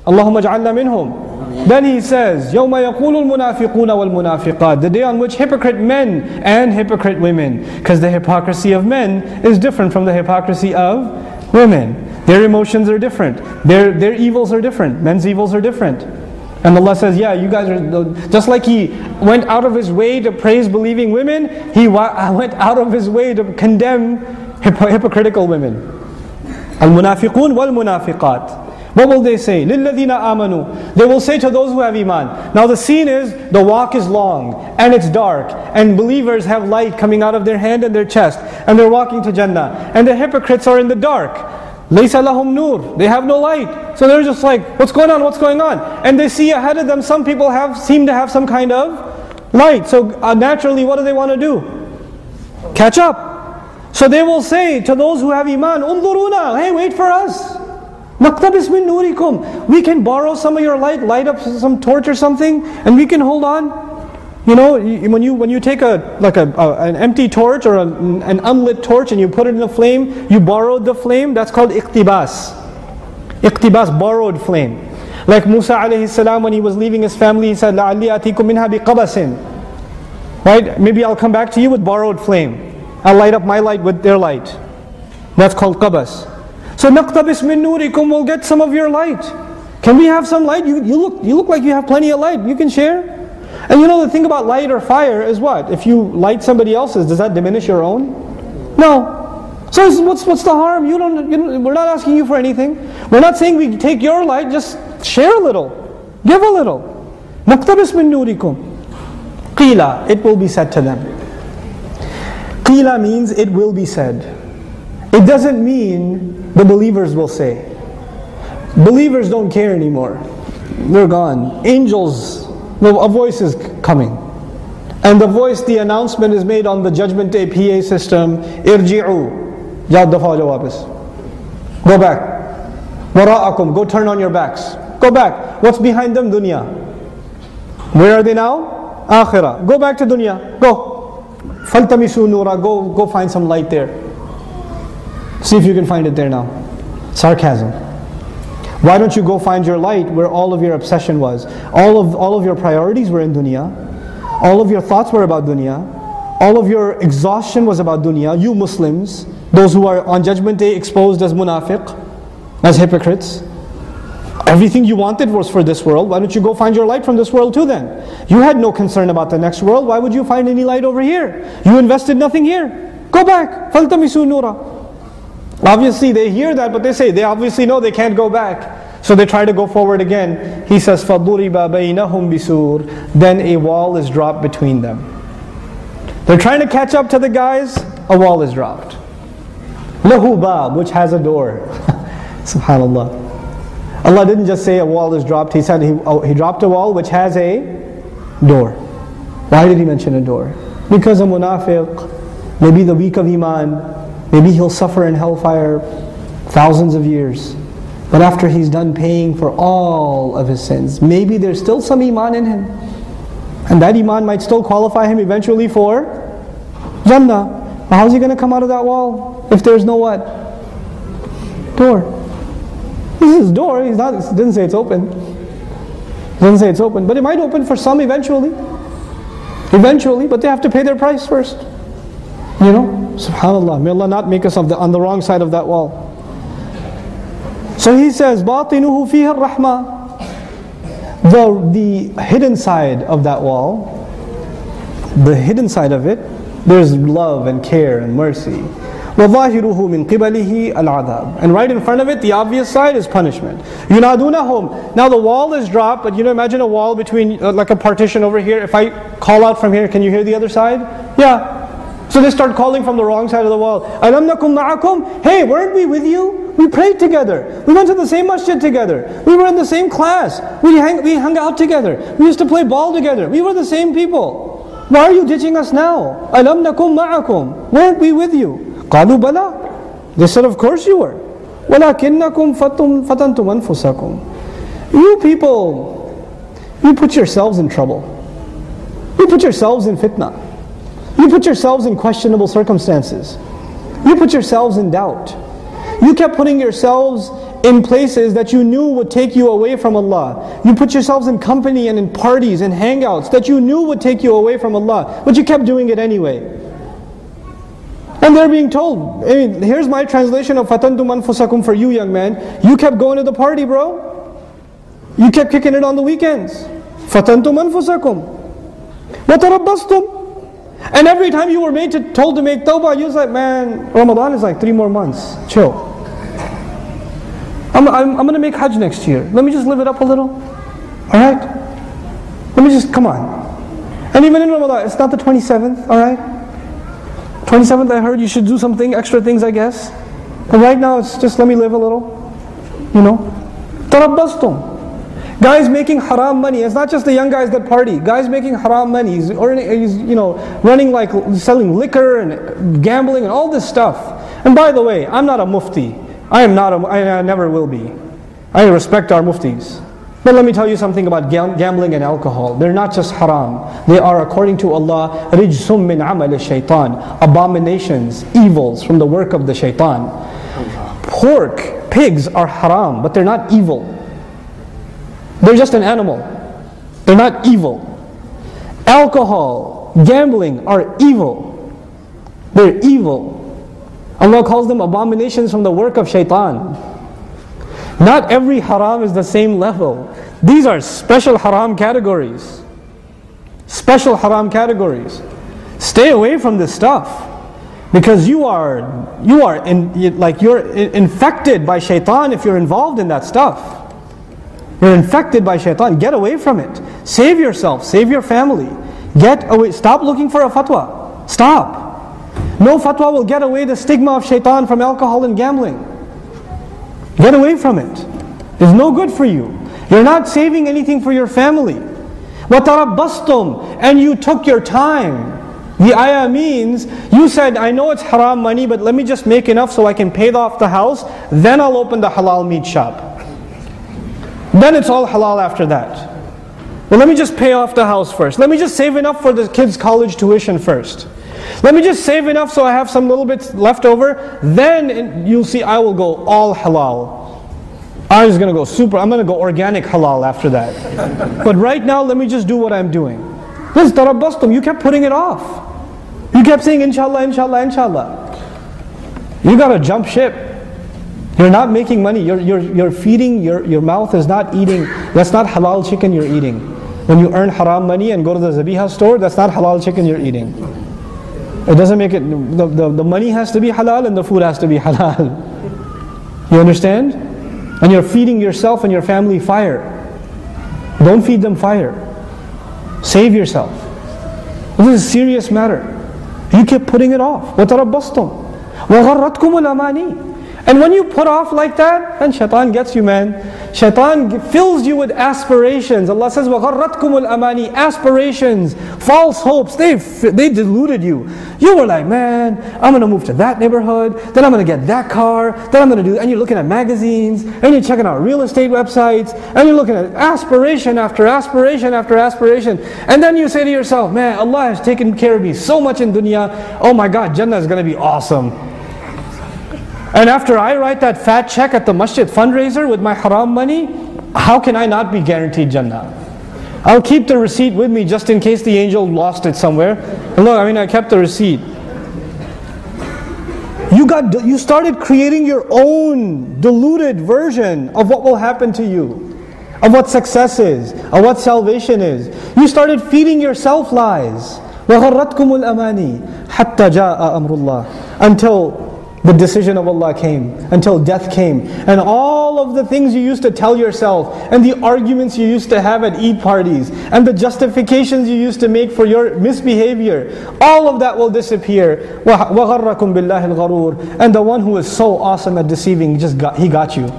Allahumma ja'alna minhum. Then he says, يَوْمَ يَقُولُ الْمُنَافِقُونَ وَالْمُنَافِقَاتِ, the day on which hypocrite men and hypocrite women, because the hypocrisy of men is different from the hypocrisy of women. Their emotions are different. Their evils are different. Men's evils are different. And Allah says, yeah, you guys are, just like He went out of His way to praise believing women, He went out of His way to condemn hypocritical women. Al-munafiqun wal-munafiqat. What will they say? لِلَّذِينَ آمَنُوا. They will say to those who have iman. Now the scene is, the walk is long, and it's dark, and believers have light coming out of their hand and their chest, and they're walking to Jannah. And the hypocrites are in the dark. لَيْسَ لَهُمْ نُور. They have no light. So they're just like, what's going on, what's going on? And they see ahead of them, some people seem to have some kind of light. So naturally, what do they want to do? Catch up. So they will say to those who have iman, انظرونا, hey, wait for us. نَقْتَبِسْ مِن نُورِكُمْ. We can borrow some of your light up some torch or something, and we can hold on. You know, when you take an empty torch or an unlit torch and you put it in the flame, you borrowed the flame, that's called iqtibas. Iqtibas, borrowed flame. Like Musa alayhi salam, when he was leaving his family, he said, لَعَلِّي أَتِيكُم مِنْهَا بِقَبَسٍ. Right? Maybe I'll come back to you with borrowed flame. I'll light up my light with their light. That's called qabas. So نَقْتَبِسْ مِن نُورِكُمْ, we'll get some of your light. Can we have some light? You look like you have plenty of light. You can share. And you know the thing about light or fire is what? If you light somebody else's, does that diminish your own? No. So what's the harm? We're not asking you for anything. We're not saying we take your light, just share a little. Give a little. نَقْتَبِسْ مِن نُورِكُمْ. قِيلَ, it will be said to them. Qila means it will be said. It doesn't mean the believers will say. Believers don't care anymore. They're gone. Angels, a voice is coming. And the announcement is made on the Judgment Day PA system. Irji'u. Jaad dafa ho jaao wapas. Go back. Wara'akum. Go turn on your backs. Go back. What's behind them? Dunya. Where are they now? Akhirah. Go back to dunya. Go. Faltamisu nura. Go find some light there. See if you can find it there now. Sarcasm. Why don't you go find your light where all of your obsession was? All of your priorities were in dunya. All of your thoughts were about dunya. All of your exhaustion was about dunya. You Muslims, those who are on Judgment Day exposed as munafiq, as hypocrites, everything you wanted was for this world. Why don't you go find your light from this world too then? You had no concern about the next world. Why would you find any light over here? You invested nothing here. Go back. فَالْتَمِسُوا نُورًا. Obviously they hear that, but they obviously know they can't go back. So they try to go forward again. He says, فَضُرِبَ بَيْنَهُمْ بِسُورٍ. Then a wall is dropped between them. They're trying to catch up to the guys, a wall is dropped. لَهُ بَابٍ, which has a door. SubhanAllah. Allah didn't just say a wall is dropped, He said He dropped a wall which has a door. Why did He mention a door? Because a munafiq, maybe the weak of iman, maybe he'll suffer in hellfire thousands of years. But after he's done paying for all of his sins, maybe there's still some iman in him. And that iman might still qualify him eventually for Jannah. But how's he going to come out of that wall if there's no what? Door. This is his door. It didn't say it's open. It doesn't say it's open. But it might open for some eventually. Eventually, but they have to pay their price first. You know? SubhanAllah. May Allah not make us on the wrong side of that wall. So he says, بَاطِنُهُ فِيهَا الرَّحْمَةِ. The hidden side of that wall, the hidden side of it, there's love and care and mercy. وَظَاهِرُهُ مِنْ قِبَلِهِ الْعَذَابِ. And right in front of it, the obvious side is punishment. يُنَادُونَهُمْ. Now the wall is dropped, but imagine a wall between, like a partition over here. If I call out from here, can you hear the other side? Yeah. So they start calling from the wrong side of the wall. أَلَمْ نَكُمْ مَعَكُمْ. Hey, weren't we with you? We prayed together. We went to the same masjid together. We were in the same class. We hung out together. We used to play ball together. We were the same people. Why are you ditching us now? أَلَمْ نَكُمْ مَعَكُمْ. Weren't we with you? قَالُوا بَلَى. They said, of course you were. وَلَكِنَّكُمْ فَتَنْتُمْ أَنفُسَكُمْ. You people, you put yourselves in trouble. You put yourselves in fitna. You put yourselves in questionable circumstances. You put yourselves in doubt. You kept putting yourselves in places that you knew would take you away from Allah. You put yourselves in company and in parties and hangouts that you knew would take you away from Allah, but you kept doing it anyway. And they're being told, here's my translation of fatantum anfusakum for you, young man. You kept going to the party, bro. You kept kicking it on the weekends. Fatantum anfusakum watarabbastum. And every time you were told to make tawbah, you was like, man, Ramadan is like 3 more months. Chill. I'm going to make Hajj next year. Let me just live it up a little. Alright? Let me just, come on. And even in Ramadan, it's not the 27th, alright? 27th, I heard you should do something, extra things, I guess. But right now, it's just let me live a little. You know? Tarabbastum. Guys making haram money. It's not just the young guys that party. Guys making haram money. He's running like selling liquor and gambling and all this stuff. And by the way, I'm not a mufti. I never will be. I respect our muftis. But let me tell you something about gambling and alcohol. They're not just haram. They are, according to Allah, rijsum min amal shaitan, abominations, evils from the work of the shaitan. Pork, pigs are haram, but they're not evil. They're just an animal. They're not evil. Alcohol, gambling are evil. They're evil. Allah calls them abominations from the work of shaitan. Not every haram is the same level. These are special haram categories. Special haram categories. Stay away from this stuff, because you're infected by shaitan if you're involved in that stuff. You're infected by shaitan. Get away from it. Save yourself. Save your family. Get away. Stop looking for a fatwa. Stop. No fatwa will get away the stigma of shaitan from alcohol and gambling. Get away from it. It's no good for you. You're not saving anything for your family. وَتَرَبَّصْتُمْ. And you took your time. The ayah means, you said, I know it's haram money, but let me just make enough so I can pay off the house, then I'll open the halal meat shop. Then it's all halal after that. Well, let me just pay off the house first. Let me just save enough for the kids' college tuition first. Let me just save enough so I have some little bits left over. Then you'll see I will go all halal. I'm just going to go I'm going to go organic halal after that. But right now, let me just do what I'm doing. This tarabbastum, you kept putting it off. You kept saying, inshallah, inshallah, inshallah. You got to jump ship. You're not making money. You're feeding, your mouth is not eating. That's not halal chicken you're eating. When you earn haram money and go to the zabiha store, that's not halal chicken you're eating. It doesn't make it, the money has to be halal and the food has to be halal. You understand? And you're feeding yourself and your family fire. Don't feed them fire. Save yourself. This is a serious matter. You keep putting it off. وَتَرَبَّصْتُمْ وَغَرَّتْكُمُ الْأَمَانِي. And when you put off like that, then shaitan gets you, man. Shaitan fills you with aspirations. Allah says, وَغَرَّتْكُمُ الْأَمَانِي. Aspirations, false hopes, they deluded you. You were like, man, I'm going to move to that neighborhood, then I'm going to get that car, then I'm going to do, and you're looking at magazines, and you're checking out real estate websites, and you're looking at aspiration after aspiration after aspiration. And then you say to yourself, man, Allah has taken care of me so much in dunya, oh my God, Jannah is going to be awesome. And after I write that fat check at the masjid fundraiser with my haram money, how can I not be guaranteed Jannah? I'll keep the receipt with me just in case the angel lost it somewhere. And look, I kept the receipt. You started creating your own diluted version of what will happen to you, of what success is, of what salvation is. You started feeding yourself lies. وَغَرَّتْكُمُ الْأَمَانِي حَتَّى جَاءَ أَمْرُ اللَّهِ. Until the decision of Allah came, until death came. And all of the things you used to tell yourself, and the arguments you used to have at Eid parties, and the justifications you used to make for your misbehavior, all of that will disappear. وَغَرَّكُمْ بِاللَّهِ الْغَرُورِ. And the one who is so awesome at deceiving, he got you.